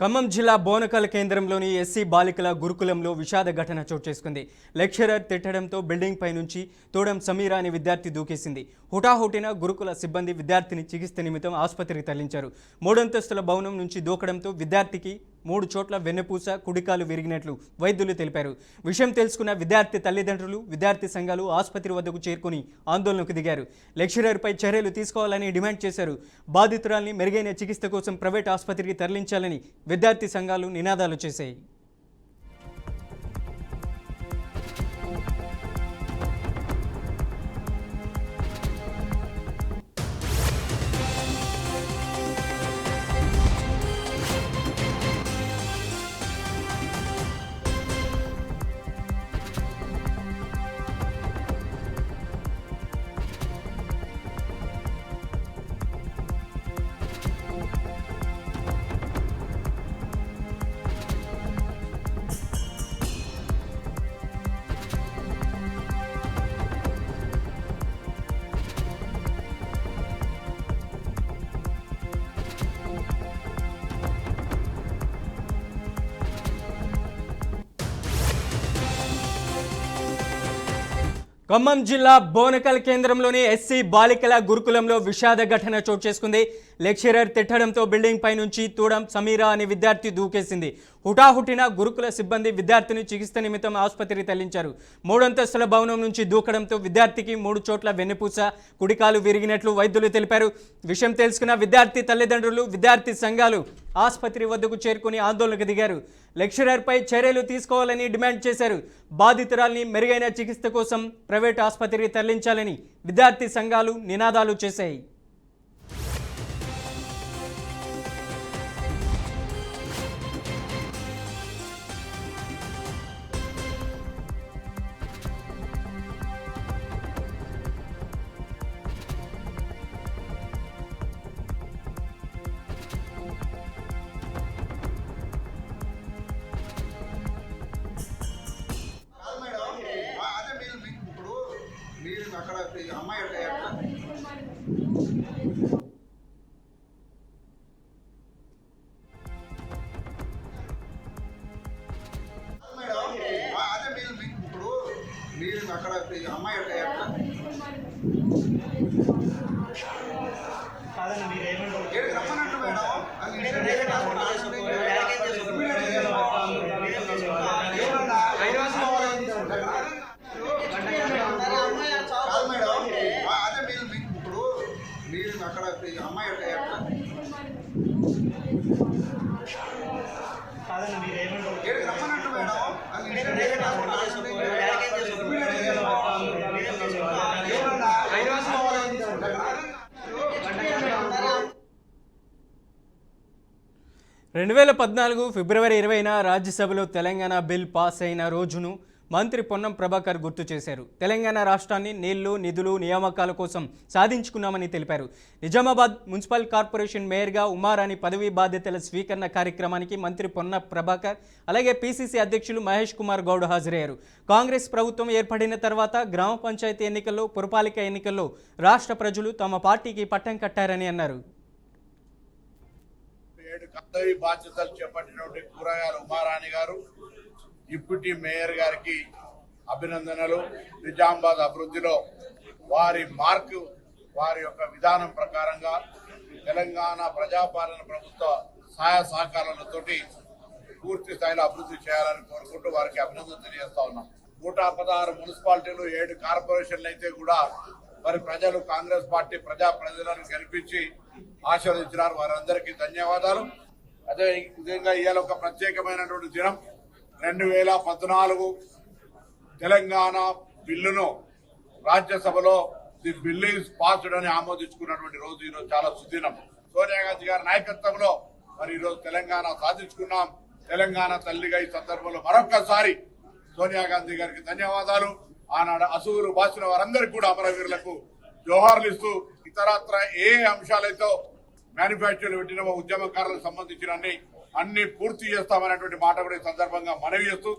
ఖమ్మం జిల్లా బోనకల్ కేంద్రంలోని ఎస్సీ బాలికల గురుకులంలో విషాద ఘటన చోటు చేసుకుంది. లెక్చరర్ తిట్టడంతో బిల్డింగ్ పై నుంచి తోడం సమీరా అనే విద్యార్థి దూకేసింది. హుటాహుటిన గురుకుల సిబ్బంది విద్యార్థిని చికిత్స నిమిత్తం ఆసుపత్రికి తరలించారు. మూడంతస్తుల భవనం నుంచి దూకడంతో విద్యార్థికి 3 చోట్ల వెన్నెపూస, కుడికాలు విరిగినట్లు వైద్యులు తెలిపారు. విషయం తెలుసుకున్న విద్యార్థి తల్లిదండ్రులు, విద్యార్థి సంఘాలు ఆసుపత్రి వద్దకు చేరుకుని ఆందోళనకు దిగారు. లెక్చరర్పై చర్యలు తీసుకోవాలని డిమాండ్ చేశారు. బాధితురాల్ని మెరుగైన చికిత్స కోసం ప్రైవేట్ ఆసుపత్రికి తరలించాలని విద్యార్థి సంఘాలు నినాదాలు చేశాయి. ఖమ్మం జిల్లా బోనకల్ కేంద్రంలోని ఎస్సీ బాలికల గురుకులంలో విషాద ఘటన చోటు చేసుకుంది. లెక్చరర్ తిట్టడంతో బిల్డింగ్ పై నుంచి తూడం సమీరా అనే విద్యార్థి దూకేసింది. హుటాహుటిన గురుకుల సిబ్బంది విద్యార్థిని చికిత్స నిమిత్తం ఆసుపత్రికి తరలించారు. 3 అంతస్తుల భవనం నుంచి దూకడంతో విద్యార్థికి 3 చోట్ల వెన్నెపూస, కుడికాలు విరిగినట్లు వైద్యులు తెలిపారు. విషయం తెలుసుకున్న విద్యార్థి తల్లిదండ్రులు, విద్యార్థి సంఘాలు ఆసుపత్రి వద్దకు చేరుకుని ఆందోళనకు దిగారు. లెక్చరర్పై చర్యలు తీసుకోవాలని డిమాండ్ చేశారు. బాధితురాల్ని మెరుగైన చికిత్స కోసం ప్రైవేట్ ఆసుపత్రికి తరలించాలని విద్యార్థి సంఘాలు నినాదాలు చేశాయి. అక్కడ అమ్మాయి మీరు అక్కడ అమ్మాయి రమ్మన్నట్టు మీరు అక్కడ అమ్మాయి రమ్మన్నట్టు మేడం 2014 ఫిబ్రవరి 20న రాజ్యసభలో తెలంగాణ బిల్ పాస్ అయిన రోజును మంత్రి పొన్నం ప్రభాకర్ గుర్తు చేశారు. తెలంగాణ రాష్ట్రాన్ని నీళ్లు, నిధులు, నియామకాల కోసం సాధించుకున్నామని తెలిపారు. నిజామాబాద్ మున్సిపల్ కార్పొరేషన్ మేయర్గా ఉమారాణి పదవీ బాధ్యతల స్వీకరణ కార్యక్రమానికి మంత్రి పొన్నం ప్రభాకర్ అలాగే పీసీసీ అధ్యక్షులు మహేష్ కుమార్ గౌడ్ హాజరయ్యారు. కాంగ్రెస్ ప్రభుత్వం ఏర్పడిన తర్వాత గ్రామ పంచాయతీ ఎన్నికల్లో, పురపాలిక ఎన్నికల్లో రాష్ట్ర ప్రజలు తమ పార్టీకి పట్టం కట్టారని అన్నారు. 7 పదవి బాధ్యతలు చేపట్టినటువంటి కూరగాయల ఉమారాణి గారు, డిప్యూటీ మేయర్ గారికి అభినందనలు. నిజామాబాద్ అభివృద్ధిలో వారి మార్కు, వారి యొక్క విధానం ప్రకారంగా తెలంగాణ ప్రజాపాలన ప్రభుత్వ సహాయ సహకారాలతోటి పూర్తి స్థాయిలో అభివృద్ధి చేయాలని కోరుకుంటూ వారికి అభినందన తెలియజేస్తా ఉన్నాం. 116 మున్సిపాలిటీలు, 7 కార్పొరేషన్లు అయితే కూడా మరి ప్రజలు కాంగ్రెస్ పార్టీ ప్రజలను గెలిపించి ఆశీర్వదించినారు. వారందరికీ ధన్యవాదాలు. అదే విధంగా ఇవాళ ఒక ప్రత్యేకమైనటువంటి దినం. 2014 తెలంగాణ బిల్లును రాజ్యసభలో ది బిల్ ఈజ్ పాస్డ్ అని ఆమోదించుకున్నటువంటి రోజు ఈరోజు చాలా సుదినం. సోనియా గాంధీ గారి నాయకత్వంలో మరి ఈరోజు తెలంగాణ సాధించుకున్నాం. తెలంగాణ తల్లిగా ఈ సందర్భంలో మరొక్కసారి సోనియా గాంధీ గారికి ధన్యవాదాలు. ఆనాడు అసూరు బాసిన వారందరికీ కూడా అమరవీరులకు జోహార్లు ఇస్తూ ఇతరత్ర ఏ అంశాలైతే మ్యానుఫ్యాక్చర్లు పెట్టిన ఉద్యమకారులకు సంబంధించిన అన్ని పూర్తి చేస్తామనేటువంటి మాట కూడా ఈ సందర్భంగా మనవి చేస్తూ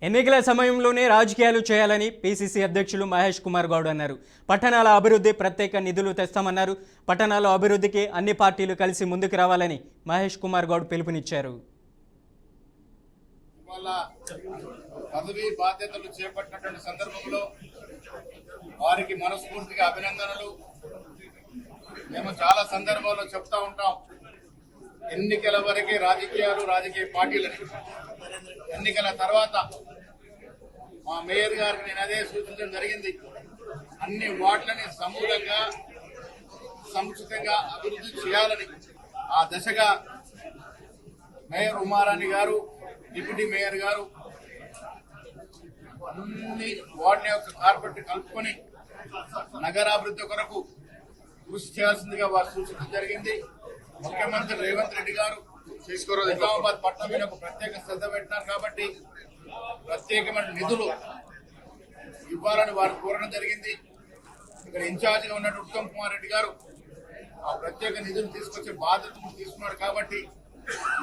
ఎన్నికల సమయంలోనే రాజకీయాలు చేయాలని పీసీసీ అధ్యక్షులు మహేష్ కుమార్ గౌడ్ అన్నారు. పట్టణాల అభివృద్ధి ప్రత్యేక నిధులు తెస్తామన్నారు. పట్టణాల అభివృద్ధికి అన్ని పార్టీలు కలిసి ముందుకు రావాలని మహేష్ కుమార్ గౌడ్ పిలుపునిచ్చారు. పదవి బాధ్యతలు చేపట్టినటువంటి సందర్భంలో వారికి మనస్ఫూర్తిగా అభినందనలు. మేము చాలా సందర్భాల్లో చెప్తా ఉంటాం, ఎన్నికల వరకే రాజకీయాలు, రాజకీయ పార్టీలని. ఎన్నికల తర్వాత మా మేయర్ గారికి నేను అదే సూచించడం జరిగింది. అన్ని వార్డులని సమూలంగా సముచితంగా అభివృద్ధి చేయాలని. ఆ దశగా మేయర్ ఉమారాణి గారు, డిప్యూటీ మేయర్ గారు అన్ని వార్డుల యొక్క కార్పొరేట్ కలుపుకొని నగరాభివృద్ధి కొరకు కృషి చేయాల్సిందిగా వారు సూచించడం జరిగింది. ముఖ్యమంత్రి రేవంత్ రెడ్డి గారు నిజామాబాద్ పట్టణం మీద ఒక ప్రత్యేక శ్రద్ధ పెట్టినారు కాబట్టి ప్రత్యేకమైన నిధులు ఇవ్వాలని వారు కోరడం జరిగింది. ఇక్కడ ఇన్ఛార్జిగా ఉన్నట్టు ఉత్తమ్ కుమార్ రెడ్డి గారు ఆ ప్రత్యేక నిధులు తీసుకొచ్చే బాధ్యతను తీసుకున్నారు కాబట్టి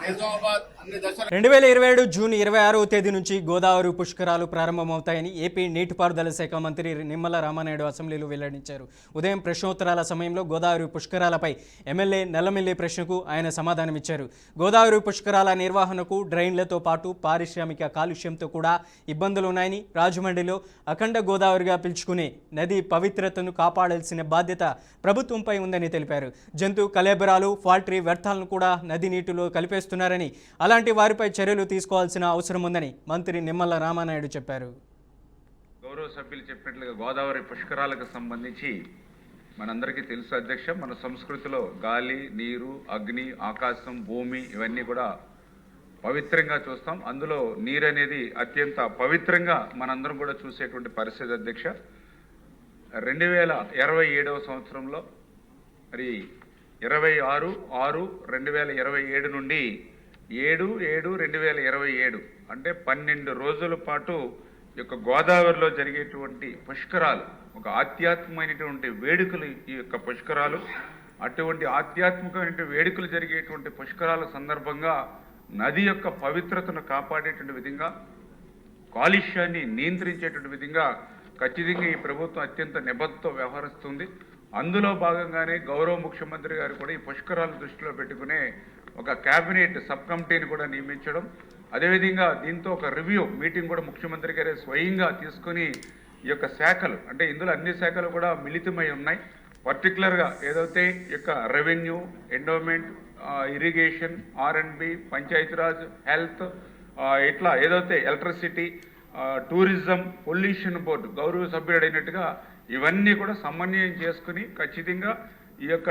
నిజామాబాద్ అన్ని దశలు 2027 జూన్ 26వ తేదీ నుంచి గోదావరి పుష్కరాలు ప్రారంభమవుతాయని ఏపీ నీటిపారుదల శాఖ మంత్రి నిమ్మల రామానాయుడు అసెంబ్లీలో వెల్లడించారు. ఉదయం ప్రశ్నోత్తరాల సమయంలో గోదావరి పుష్కరాలపై ఎమ్మెల్యే నల్లమిల్లి ప్రశ్నకు ఆయన సమాధానమిచ్చారు. గోదావరి పుష్కరాల నిర్వహణకు డ్రైన్లతో పాటు పారిశ్రామిక కాలుష్యంతో కూడా ఇబ్బందులున్నాయని, రాజమండ్రిలో అఖండ గోదావరిగా పిలుచుకునే నది పవిత్రతను కాపాడాల్సిన బాధ్యత ప్రభుత్వంపై ఉందని తెలిపారు. జంతు కళేబరాలు, పౌల్ట్రీ వ్యర్థాలను కూడా నది నీటిలో కలిపేస్తున్నారని, అలాంటి వారిపై చర్యలు తీసుకోవాల్సిన అవసరం ఉందని మంత్రి నిమ్మల రామానాయుడు చెప్పారు. గౌరవ సభ్యులు చెప్పినట్లుగా గోదావరి పుష్కరాలకు సంబంధించి మనందరికీ తెలుసు అధ్యక్ష, మన సంస్కృతిలో గాలి, నీరు, అగ్ని, ఆకాశం, భూమి ఇవన్నీ కూడా పవిత్రంగా చూస్తాం. అందులో నీరు అనేది అత్యంత పవిత్రంగా మనందరం కూడా చూసేటువంటి పరిస్థితి అధ్యక్ష. 2027వ సంవత్సరంలో మరి 26/6/2027 నుండి 7/7/2027 అంటే 12 రోజుల పాటు ఈ యొక్క గోదావరిలో జరిగేటువంటి పుష్కరాలు ఒక ఆధ్యాత్మికమైనటువంటి వేడుకలు. ఈ యొక్క పుష్కరాలు అటువంటి ఆధ్యాత్మికమైన వేడుకలు జరిగేటువంటి పుష్కరాల సందర్భంగా నది యొక్క పవిత్రతను కాపాడేటువంటి విధంగా, కాలుష్యాన్ని నియంత్రించేటువంటి విధంగా ఖచ్చితంగా ఈ ప్రభుత్వం అత్యంత నిబద్ధతతో వ్యవహరిస్తుంది. అందులో భాగంగానే గౌరవ ముఖ్యమంత్రి గారు కూడా ఈ పుష్కరాలను దృష్టిలో పెట్టుకునే ఒక కేబినెట్ సబ్ కమిటీని కూడా నియమించడం, అదేవిధంగా దీంతో ఒక రివ్యూ మీటింగ్ కూడా ముఖ్యమంత్రి గారే స్వయంగా తీసుకుని ఈ యొక్క శాఖలు అంటే ఇందులో అన్ని శాఖలు కూడా మిళితమై ఉన్నాయి. పర్టికులర్గా ఏదైతే ఈ యొక్క revenue, endowment, irrigation, R&B, Panchayati Raj, health, ఇట్లా ఏదైతే ఎలక్ట్రిసిటీ, టూరిజం, పొల్యూషన్ బోర్డు గౌరవ సభ్యుడైనట్టుగా ఇవన్నీ కూడా సమన్వయం చేసుకుని ఖచ్చితంగా ఈ యొక్క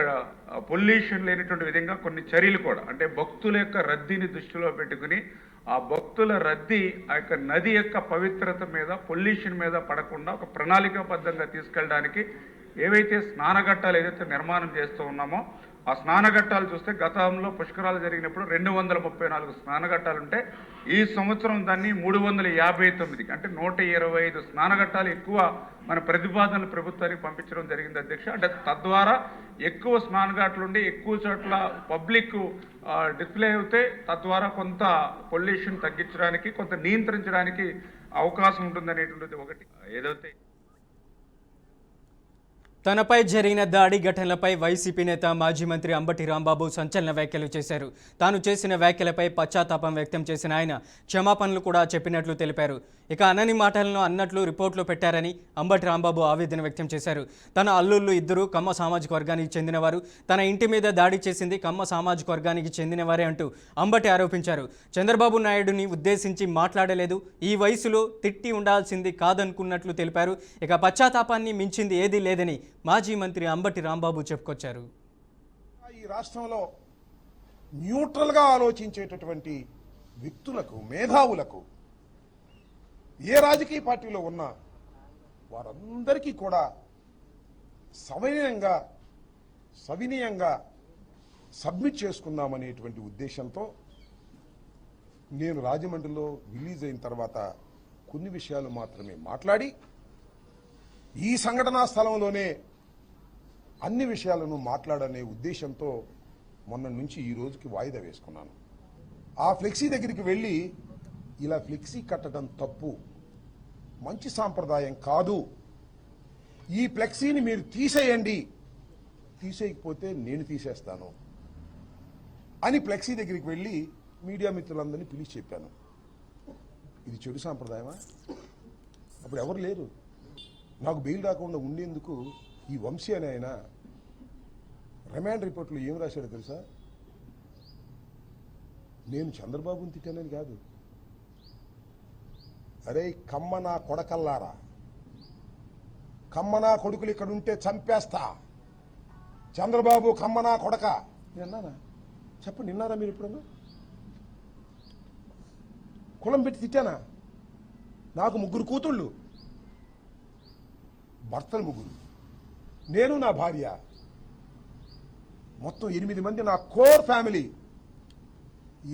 పొల్యూషన్ లేనటువంటి విధంగా కొన్ని చర్యలు కూడా అంటే భక్తుల యొక్క రద్దీని దృష్టిలో పెట్టుకుని ఆ భక్తుల రద్దీ ఆ యొక్క నది యొక్క పవిత్రత మీద, పొల్యూషన్ మీద పడకుండా ఒక ప్రణాళికాబద్ధంగా తీసుకెళ్ళడానికి ఏవైతే స్నానఘట్టాలు ఏదైతే నిర్మాణం చేస్తూ ఉన్నామో ఆ స్నానఘట్టాలు చూస్తే గతంలో పుష్కరాలు జరిగినప్పుడు 234 స్నానఘట్టాలు ఉంటే ఈ సంవత్సరం దాన్ని 359 అంటే 125 స్నానఘట్టాలు ఎక్కువ మన ప్రతిపాదనలు ప్రభుత్వానికి పంపించడం జరిగింది అధ్యక్ష. అంటే తద్వారా ఎక్కువ స్నానఘాట్లు ఉండి ఎక్కువ చోట్ల పబ్లిక్ డిస్ప్లే అవుతే తద్వారా కొంత పొల్యూషన్ తగ్గించడానికి, కొంత నియంత్రించడానికి అవకాశం ఉంటుందనేటువంటిది ఒకటి. ఏదైతే తనపై జరిగిన దాడి ఘటనలపై వైసీపీ నేత మాజీ మంత్రి అంబటి రాంబాబు సంచలన వ్యాఖ్యలు చేశారు. తాను చేసిన వ్యాఖ్యలపై పశ్చాత్తాపం వ్యక్తం చేసిన ఆయన క్షమాపణలు కూడా చెప్పినట్లు తెలిపారు. ఇక అనని మాటలను అన్నట్లు రిపోర్ట్లో పెట్టారని అంబటి రాంబాబు ఆవేదన వ్యక్తం చేశారు. తన అల్లుళ్ళు ఇద్దరు కమ్మ సామాజిక వర్గానికి చెందినవారు, తన ఇంటి మీద దాడి చేసింది కమ్మ సామాజిక వర్గానికి చెందినవారే అంటూ అంబటి ఆరోపించారు. చంద్రబాబు నాయుడుని ఉద్దేశించి మాట్లాడలేదు, ఈ వయసులో తిట్టి ఉండాల్సింది కాదనుకున్నట్లు తెలిపారు. ఇక పశ్చాత్తాపాన్ని మించింది ఏదీ లేదని మాజీ మంత్రి అంబటి రాంబాబు చెప్పుకొచ్చారు. ఈ రాష్ట్రంలో న్యూట్రల్గా ఆలోచించేటటువంటి వ్యక్తులకు, మేధావులకు, ఏ రాజకీయ పార్టీలో ఉన్నా వారందరికీ కూడా సవినయంగా సబ్మిట్ చేసుకుందామనేటువంటి ఉద్దేశంతో నేను రాజమండ్రిలో రిలీజ్ అయిన తర్వాత కొన్ని విషయాలు మాత్రమే మాట్లాడి ఈ సంఘటనా స్థలంలోనే అన్ని విషయాలను మాట్లాడనే ఉద్దేశంతో మొన్న నుంచి ఈ రోజుకి వాయిదా వేసుకున్నాను. ఆ ఫ్లెక్సీ దగ్గరికి వెళ్ళి ఇలా ఫ్లెక్సీ కట్టడం తప్పు, మంచి సాంప్రదాయం కాదు. ఈ ఫ్లెక్సీని మీరు తీసేయండి, తీసేయకపోతే నేను తీసేస్తాను అని ఫ్లెక్సీ దగ్గరికి వెళ్ళి మీడియా మిత్రులందరినీ పిలిచి చెప్పాను. ఇది చెడు సాంప్రదాయమా? అప్పుడు ఎవరు లేరు. నాకు బెయిల్ రాకుండా ఉండేందుకు ఈ వంశీ అనే ఆయన రిమాండ్ రిపోర్ట్లో ఏం రాశాడో తెలుసా? నేను చంద్రబాబుని తిట్టానని కాదు, అరే కమ్మ నా కొడకల్లారా, కమ్మ నా కొడుకులు ఇక్కడ ఉంటే చంపేస్తా, చంద్రబాబు కమ్మ నా కొడక. నేను అన్నానా? చెప్పండి, విన్నారా మీరు ఎప్పుడన్నా? కులం పెట్టి తిట్టానా? నాకు 3 కూతుళ్ళు, భర్తలు 3, నేను నా భార్య, మొత్తం 8 మంది నా కోర్ ఫ్యామిలీ.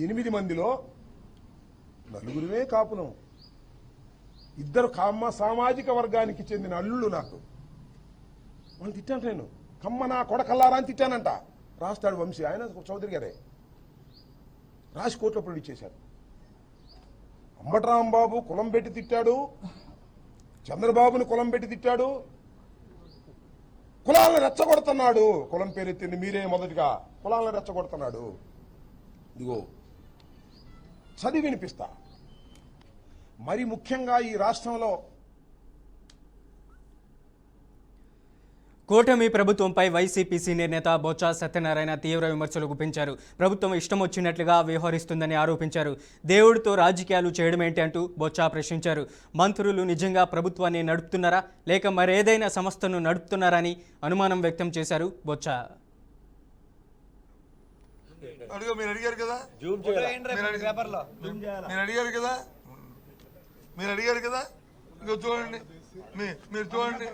8 మందిలో 4 కాపులం, 2 కమ్మ సామాజిక వర్గానికి చెందిన అల్లుళ్ళు. నాకు వాళ్ళు తిట్టాను, నేను కమ్మ నా కొడకల్లారా అని తిట్టానంట. రాస్తాడు వంశీ, ఆయన చౌదరి గారే రాసి కోర్టులో ప్రొడ్యూస్ చేశారు. అంబటరాంబాబు కులం పెట్టి తిట్టాడు, చంద్రబాబుని కులం పెట్టి తిట్టాడు, కులాలను రెచ్చగొడుతున్నాడు. కులం పేరెత్తింది మీరే మొదటిగా, కులాలను రెచ్చగొడుతున్నాడు. ఇదిగో చదివి వినిపిస్తా. మరి ముఖ్యంగా ఈ రాష్ట్రంలో కూటమి ప్రభుత్వంపై వైసీపీ సీనియర్ నేత బొత్స సత్యనారాయణ తీవ్ర విమర్శలు గుప్పించారు. ప్రభుత్వం ఇష్టం వచ్చినట్లుగా వ్యవహరిస్తుందని ఆరోపించారు. దేవుడితో రాజకీయాలు చేయడమేంటి అంటూ బొత్స ప్రశ్నించారు. మంత్రులు నిజంగా ప్రభుత్వాన్ని నడుపుతున్నారా లేక మరేదైనా సంస్థను నడుపుతున్నారా అని అనుమానం వ్యక్తం చేశారు బొత్స. మీరు అడిగారు కదా, మీరు అడిగారు కదా, ఇక చూడండి, మీరు చూడండి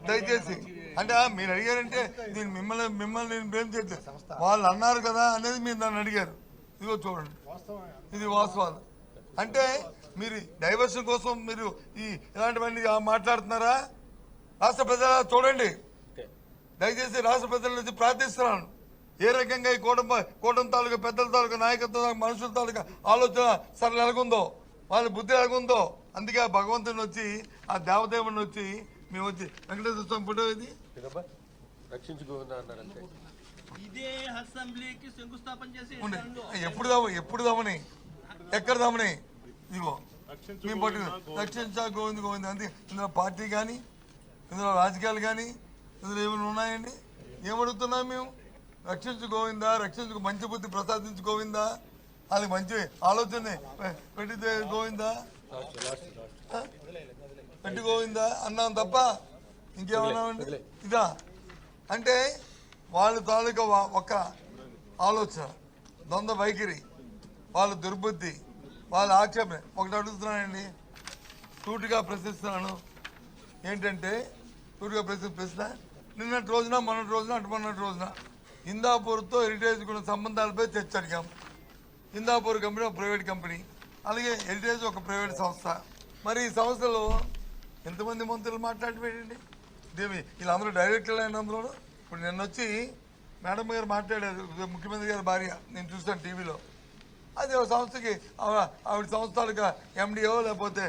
దయచేసి. అంటే మీరు అడిగారంటే నేను మిమ్మల్ని నేను బ్లేమ్ చేయట్లేదు, వాళ్ళు అన్నారు కదా అనేది మీరు నన్ను అడిగారు. ఇదిగో చూడండి, ఇది వాస్తవాలు. అంటే మీరు డైవర్షన్ కోసం మీరు ఇలాంటివన్నీ మాట్లాడుతున్నారా? రాష్ట్ర ప్రజల చూడండి, దయచేసి రాష్ట్ర ప్రజల నుంచి ప్రార్థిస్తున్నాను. ఏ రకంగా ఈ కూటమి తాలూకా పెద్దల తాలూకా నాయకత్వం మనుషుల తాలూకా ఆలోచన సరళ ఎలాగుందో, వాళ్ళ బుద్ధి ఎలాగుందో, అందుకే ఆ భగవంతుని వచ్చి ఆ దేవదేవుని వచ్చి మేము వచ్చి వెంకటేశ్వర స్వామి ఫోటో ఇది ఇదే అసెంబ్లీకి శంకుస్థాపన చేసి ఎప్పుడు దామని ఎక్కడ దామని ఇదిగో మేము పట్టు రక్షించా గోవింద్ గోవింద్. అంతే, ఇందులో పార్టీ కానీ ఇందులో రాజకీయాలు కానీ ఇందులో ఏమైనా ఉన్నాయండి? ఏమడుగుతున్నాం మేము? రక్షించు గోవిందా, రక్షించు, మంచి బుద్ధి ప్రసాదించు గోవిందా, అది మంచి ఆలోచన పెట్టి గోవిందా, పెట్టి గోవిందా అన్నాం తప్ప ఇంకేమన్నామండి? ఇదా అంటే వాళ్ళ తాలూకా ఒక ఆలోచన, ద్వంద్వ వైఖరి, వాళ్ళ దుర్బుద్ధి, వాళ్ళ ఆక్షేపణ. ఒకటి అడుగుతున్నానండి, సూటిగా ప్రశ్నిస్తున్నాను. ఏంటంటే సూటిగా ప్రశ్న నిన్నటి రోజున మొన్నటి రోజున అటుమన్నటి రోజున హిందాపూర్తో హెరిటేజ్ కూడా సంబంధాలపై చర్చ అడిగాం. హిందాపూర్ కంపెనీ ఒక ప్రైవేట్ కంపెనీ, అలాగే హెరిటేజ్ ఒక ప్రైవేట్ సంస్థ. మరి ఈ సంస్థలో ఎంతమంది మంత్రులు మాట్లాడిపోయండి? వీళ్ళందరూ డైరెక్టర్లు అయిన అందులో. ఇప్పుడు నిన్న వచ్చి మేడం గారు మాట్లాడారు, ముఖ్యమంత్రి గారి భార్య, నేను చూస్తాను టీవీలో. అది ఒక సంస్థకి ఆవిడ సంస్థలుగా ఎండిఓ లేకపోతే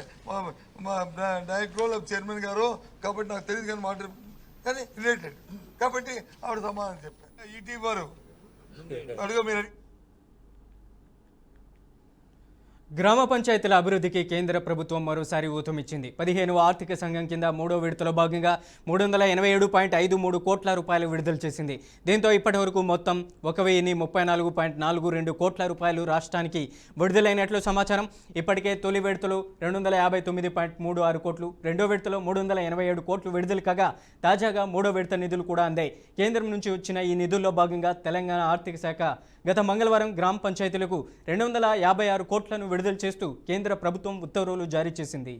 డైరెక్టరో లేకపోతే చైర్మన్ గారు, కాబట్టి నాకు తెలియదు కానీ మాట్లాడు, కానీ రిలేటెడ్ కాబట్టి ఆవిడ సమాధానం చెప్పారు. ఈటీ వారు అడుగు మీరు గ్రామ పంచాయతీల అభివృద్ధికి కేంద్ర ప్రభుత్వం మరోసారి ఊతమిచ్చింది. 15వ ఆర్థిక సంఘం కింద 3వ విడతలో భాగంగా 387.53 కోట్ల రూపాయలు విడుదల చేసింది. దీంతో ఇప్పటి వరకు మొత్తం 1034.42 కోట్ల రూపాయలు రాష్ట్రానికి విడుదలైనట్లు సమాచారం. ఇప్పటికే తొలి విడతలో 259.36 కోట్లు, రెండో విడతలో 387 కోట్లు విడుదల కాగా తాజాగా 3వ విడత నిధులు కూడా అందాయి. కేంద్రం నుంచి వచ్చిన ఈ నిధుల్లో భాగంగా తెలంగాణ ఆర్థిక శాఖ గత మంగళవారం గ్రామ పంచాయతీలకు 256 కోట్లను విడుదల చేస్తూ కేంద్ర ప్రభుత్వం ఉత్తర్వులు జారీ చేసింది.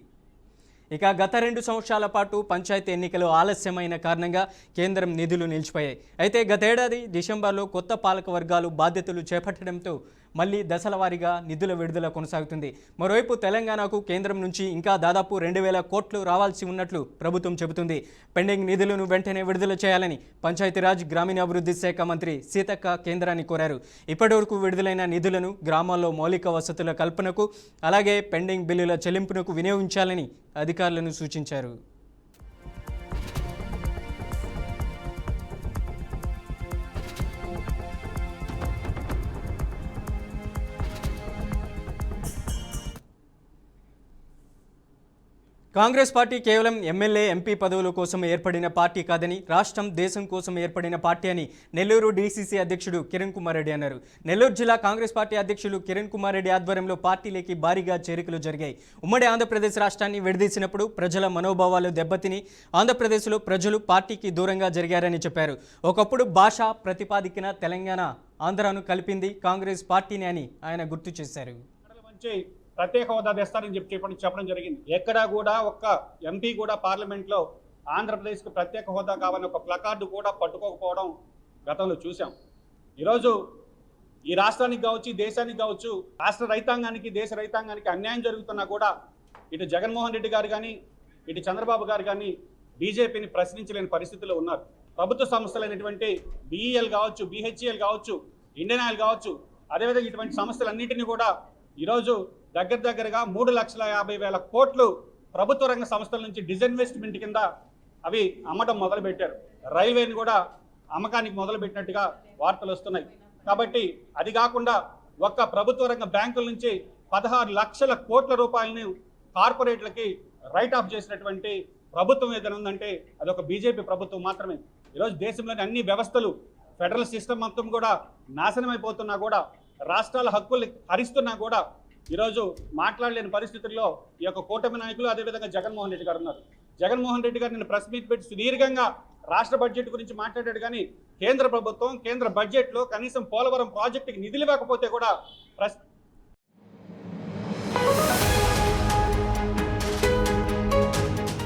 ఇక గత 2 సంవత్సరాల పాటు పంచాయతీ ఎన్నికలు ఆలస్యమైన కారణంగా కేంద్రం నిధులు నిలిచిపోయాయి. అయితే గతేడాది డిసెంబర్లో కొత్త పాలక వర్గాలు బాధ్యతలు చేపట్టడంతో మళ్లీ దశల వారీగా నిధుల విడుదల కొనసాగుతుంది. మరోవైపు తెలంగాణకు కేంద్రం నుంచి ఇంకా దాదాపు 2,000 కోట్లు రావాల్సి ఉన్నట్లు ప్రభుత్వం చెబుతుంది. పెండింగ్ నిధులను వెంటనే విడుదల చేయాలని పంచాయతీరాజ్ గ్రామీణాభివృద్ధి శాఖ మంత్రి సీతక్క కేంద్రాన్ని కోరారు. ఇప్పటివరకు విడుదలైన నిధులను గ్రామాల్లో మౌలిక వసతుల కల్పనకు అలాగే పెండింగ్ బిల్లుల చెల్లింపునకు వినియోగించాలని అధికారులను సూచించారు. కాంగ్రెస్ పార్టీ కేవలం ఎమ్మెల్యే ఎంపీ పదవుల కోసం ఏర్పడిన పార్టీ కాదని రాష్ట్రం దేశం కోసం ఏర్పడిన పార్టీ అని నెల్లూరు డీసీసీ అధ్యక్షుడు కిరణ్ కుమార్ రెడ్డి అన్నారు. నెల్లూరు జిల్లా కాంగ్రెస్ పార్టీ అధ్యక్షులు కిరణ్ కుమార్ రెడ్డి ఆధ్వర్యంలో పార్టీలోకి భారీగా చేరికలు జరిగాయి. ఉమ్మడి ఆంధ్రప్రదేశ్ రాష్ట్రాన్ని విడదీసినప్పుడు ప్రజల మనోభావాలు దెబ్బతిని ఆంధ్రప్రదేశ్లో ప్రజలు పార్టీకి దూరంగా జరిగారని చెప్పారు. ఒకప్పుడు భాషా ప్రతిపాదికన తెలంగాణ ఆంధ్రాను కలిపింది కాంగ్రెస్ పార్టీని అని ఆయన గుర్తు చేశారు. ప్రత్యేక హోదా తెస్తారని చెప్పడం జరిగింది. ఎక్కడా కూడా ఒక్క ఎంపీ కూడా పార్లమెంట్లో ఆంధ్రప్రదేశ్కి ప్రత్యేక హోదా కావాలని ఒక ప్లకార్డు కూడా పట్టుకోకపోవడం గతంలో చూసాం. ఈరోజు ఈ రాష్ట్రానికి కావచ్చు, దేశానికి కావచ్చు, రాష్ట్ర రైతాంగానికి, దేశ రైతాంగానికి అన్యాయం జరుగుతున్నా కూడా ఇటు జగన్మోహన్ రెడ్డి గారు కానీ, ఇటు చంద్రబాబు గారు కానీ బీజేపీని ప్రశ్నించలేని పరిస్థితిలో ఉన్నారు. ప్రభుత్వ సంస్థలైనటువంటి బీఈఎల్ కావచ్చు, బీహెచ్ఈఎల్ కావచ్చు, ఇండియన్ ఆయిల్ కావచ్చు, అదేవిధంగా ఇటువంటి సంస్థలన్నింటినీ కూడా ఈరోజు దగ్గరగా 3,50,000 కోట్లు ప్రభుత్వ రంగ సంస్థల నుంచి డిజిన్వెస్ట్మెంట్ కింద అవి అమ్మడం మొదలుపెట్టారు. రైల్వేని కూడా అమ్మకానికి మొదలుపెట్టినట్టుగా వార్తలు వస్తున్నాయి. కాబట్టి అది కాకుండా ఒక్క ప్రభుత్వ రంగ బ్యాంకుల నుంచి 16 లక్షల కోట్ల రూపాయలని కార్పొరేట్లకి రైట్ ఆఫ్ చేసినటువంటి ప్రభుత్వం ఏదైనా ఉందంటే అదొక బీజేపీ ప్రభుత్వం మాత్రమే. ఈరోజు దేశంలోని అన్ని వ్యవస్థలు, ఫెడరల్ సిస్టమ్ మొత్తం కూడా నాశనం అయిపోతున్నా కూడా, రాష్ట్రాల హక్కులు హరిస్తున్నా కూడా ఈరోజు మాట్లాడలేని పరిస్థితుల్లో ఈ యొక్క కూటమి నాయకులు, అదేవిధంగా జగన్మోహన్ రెడ్డి గారు ఉన్నారు. జగన్మోహన్ రెడ్డి గారు నిన్న ప్రెస్ మీట్ పెట్టి సుదీర్ఘంగా రాష్ట్ర బడ్జెట్ గురించి మాట్లాడాడు. కానీ కేంద్ర ప్రభుత్వం కేంద్ర బడ్జెట్లో కనీసం పోలవరం ప్రాజెక్టుకి నిధులు ఇవ్వకపోతే కూడా